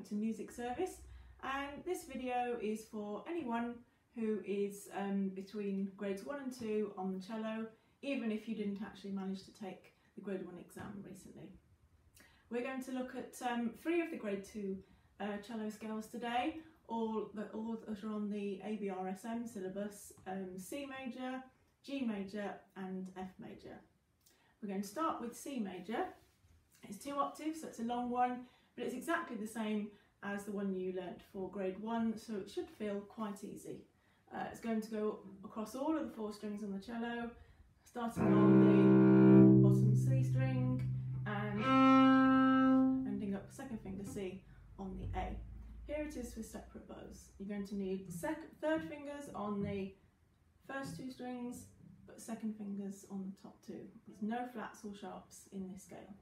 Wolverhampton music service, and this video is for anyone who is between grades 1 and 2 on the cello, even if you didn't actually manage to take the grade 1 exam recently. We're going to look at 3 of the grade 2 cello scales today, all that are on the ABRSM syllabus: C major, G major and F major. We're going to start with C major. It's 2 octaves, so it's a long one, but it's exactly the same as the one you learnt for grade 1, so it should feel quite easy. It's going to go across all of the 4 strings on the cello, starting on the bottom C string and ending up second finger C on the A. Here it is with separate bows. You're going to need third fingers on the first 2 strings, but second fingers on the top 2. There's no flats or sharps in this scale.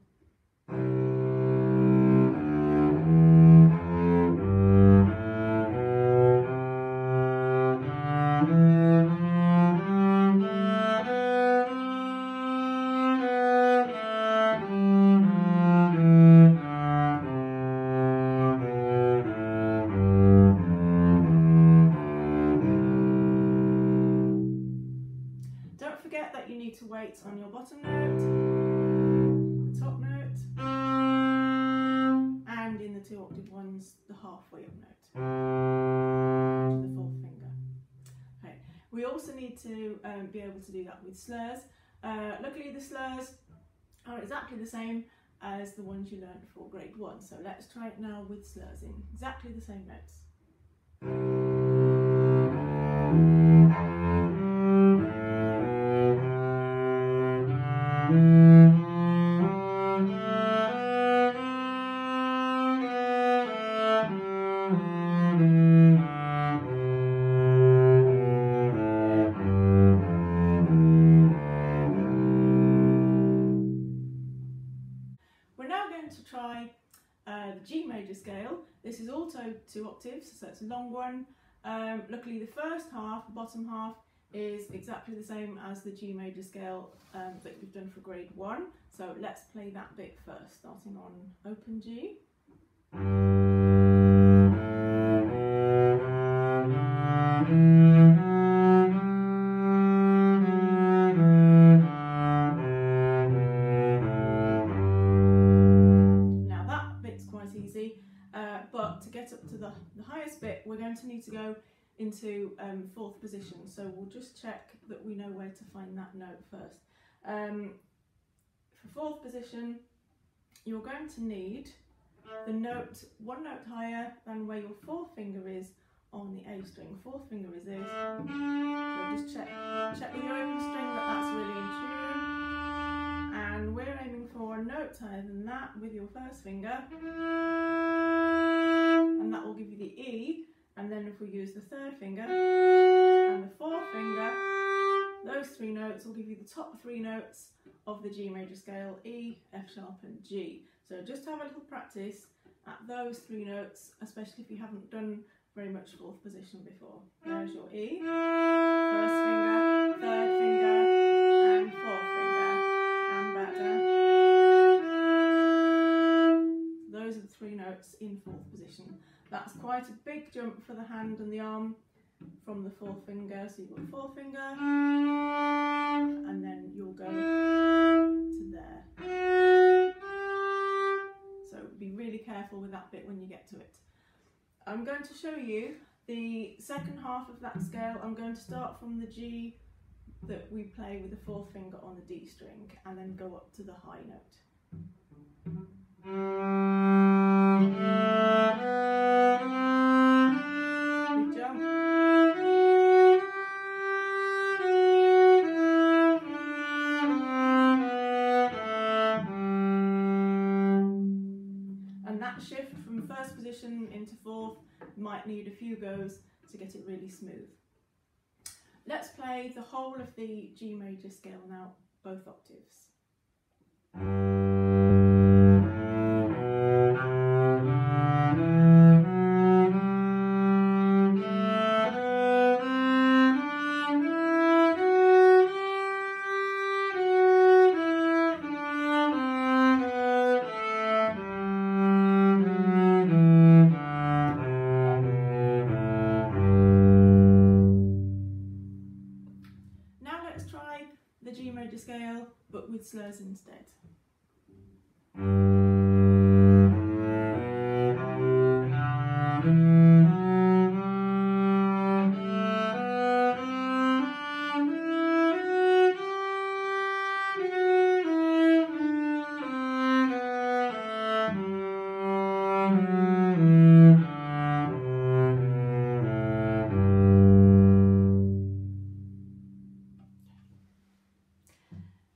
Don't forget that you need to wait on your bottom note, the top note, and in the 2 octave ones, the halfway up note, to the 4th finger. Okay. We also need to be able to do that with slurs. Luckily the slurs are exactly the same as the ones you learned for grade 1, so let's try it now with slurs in exactly the same notes. We're now going to try the G major scale. This is also 2 octaves, so it's a long one. Luckily the first half, the bottom half, is exactly the same as the G major scale that we've done for grade 1. So let's play that bit first, starting on open G. But to get up to the highest bit, we're going to need to go into 4th position, so we'll just check that we know where to find that note first. For 4th position, you're going to need the note 1 note higher than where your 4th finger is on the A string. 4th finger is this, so just check with your open string that that's really in tune, and we're aiming for a note higher than that with your 1st finger, and that will give you the E. And then if we use the 3rd finger and the 4th finger, those 3 notes will give you the top 3 notes of the G major scale: E, F sharp and G. So just have a little practice at those 3 notes, especially if you haven't done very much 4th position before. There's your E, 1st finger, 3rd finger and 4th finger, and back down. Those are the 3 notes in 4th position. That's quite a big jump for the hand and the arm from the 4th finger. So you've got 4th finger, and then you'll go to there. So be really careful with that bit when you get to it. I'm going to show you the second half of that scale. I'm going to start from the G that we play with the 4th finger on the D string, and then go up to the high note. Big jump. And that shift from 1st position into 4th might need a few goes to get it really smooth. Let's play the whole of the G major scale now, both octaves. the G major scale, but with slurs instead.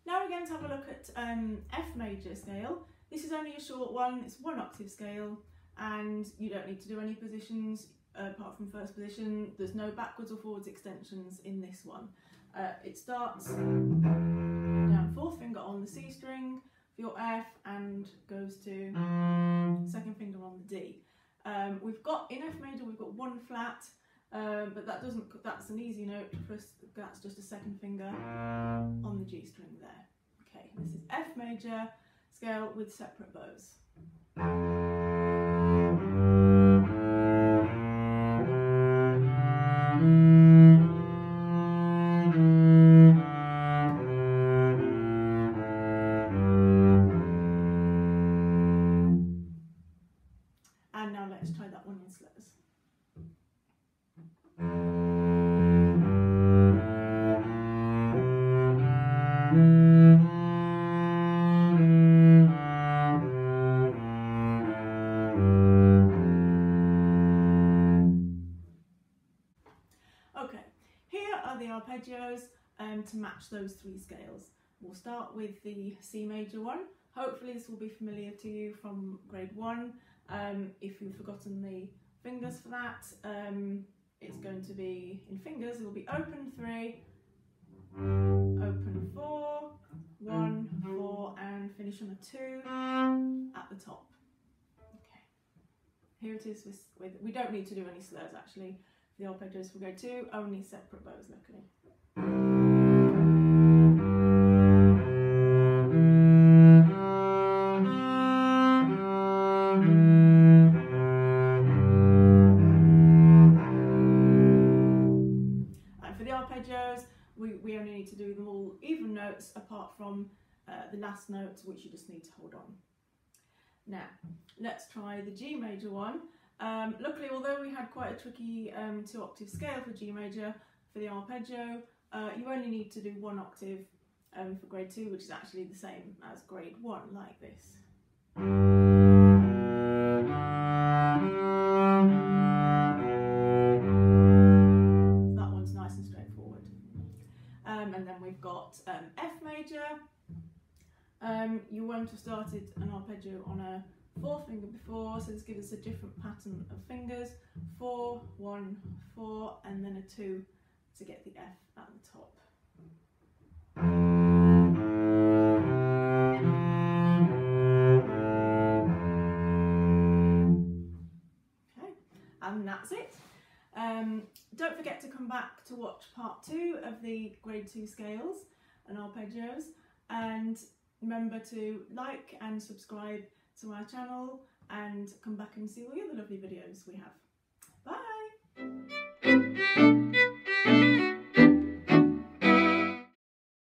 Now we're going to have a look at F major scale. This is only a short one, it's 1 octave scale, and you don't need to do any positions apart from first position. There's no backwards or forwards extensions in this one. It starts down 4th finger on the C string for your F and goes to 2nd finger on the D. We've got, in F major, we've got 1 flat, but that's an easy note for us, that's just a 2nd finger on the G string there. Okay, this is F major scale with separate bows. And now let's try that one in slurs. Okay, here are the arpeggios to match those 3 scales. We'll start with the C major one. Hopefully this will be familiar to you from grade 1. If you've forgotten the fingers for that, it's going to be in fingers, it will be open 3, open 4, 1, 4, and finish on a 2 at the top. Okay, here it is with we don't need to do any slurs actually. The arpeggios for grade 2, only separate bows luckily. Arpeggios, we only need to do them all even notes apart from the last note, which you just need to hold on. Now let's try the G major one. Luckily, although we had quite a tricky 2 octave scale for G major, for the arpeggio you only need to do 1 octave for grade 2, which is actually the same as grade 1, like this. And then we've got F major. You won't have started an arpeggio on a 4th finger before, so this gives us a different pattern of fingers. 4, 1, 4, and then a 2 to get the F at the top. Okay, and that's it. Don't forget to come back to watch part 2 of the grade 2 scales and arpeggios, and remember to like and subscribe to our channel and come back and see all the other lovely videos we have. Bye!